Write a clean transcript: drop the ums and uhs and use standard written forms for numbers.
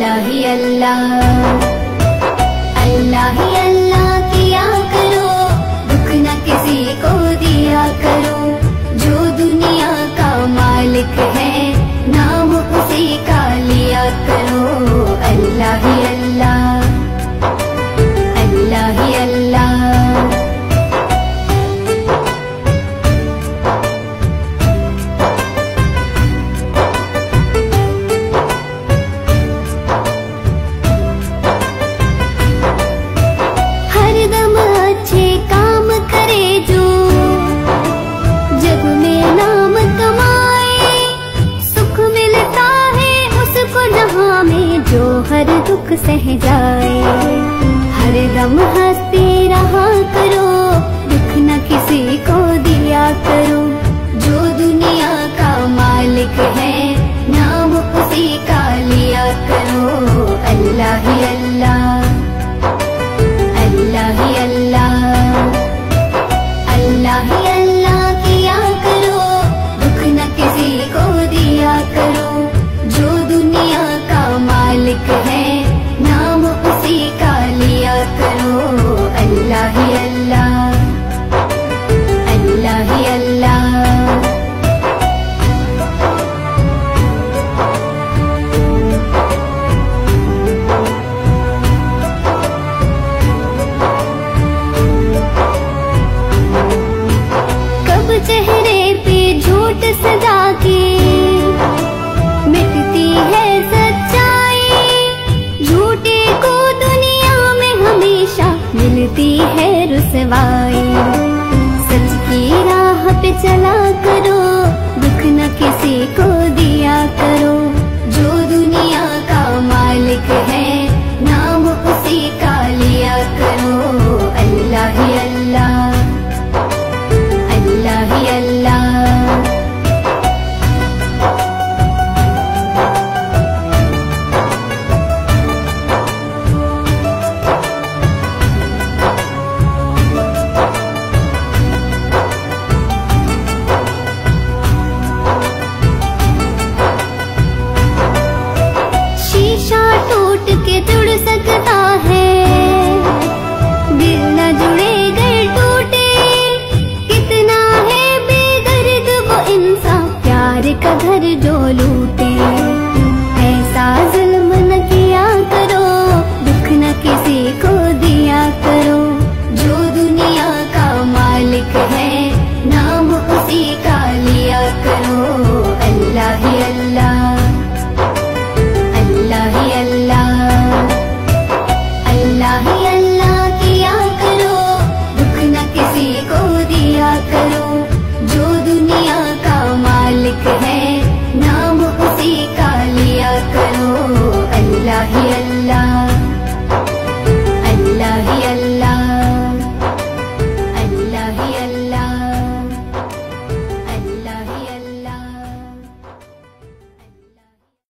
अल्लाह ही अल्लाह, अल्लाह ही अल्लाह किया करो, दुख न किसी को दिया करो। जो दुनिया का मालिक है नाम उसी का लिया करो। अल्लाह ही अल्लाह, अल्लाह ही अल्लाह। हरदम अच्छे काम करे जो जग में नाम कमाए, सुख मिलता है उसको जहाँ में जो हर दुख सह जाए। हरदम हंसते रहा करो, दुख न किसी को दिया करो। जो दुनिया का मालिक है नाम उसी का लिया करो। अल्लाह ही अल्लाह, अल्लाह ही अल्लाह, अल्लाह ही अल्लाह किया करो, दुख न किसी को दिया करो। जो दुनिया का मालिक है नाम उसी का लिया करो। अल्लाह ही अल्लाह, अल्लाह ही अल्लाह। कब चेहरे पे झूठ सजा के मिटती है सच्चाई, झूठे को दुनिया में हमेशा मिलती है रुसवाई। सच की राह पे चला करो, दुख न किसी को दिया करो। जो दुनिया का मालिक है नाम उसी का लिया करो। अल्लाह ही अल्लाह, अल्लाह ही अल्लाह। शीशा टूट के जुड़ सकता है, दिल न जुड़े गए टूटे। कितना है बेदर्द वो इंसान प्यार का घर जो लूटे। ऐसा जुल्म न किया करो, दुख न किसी को दिया करो। जो दुनिया का मालिक है नाम उसी का लिया करो। अल्लाह ही अल्लाह, अल्लाह ही अल्लाह, अल्लाह ही अल्लाह किया करो, दुख न किसी को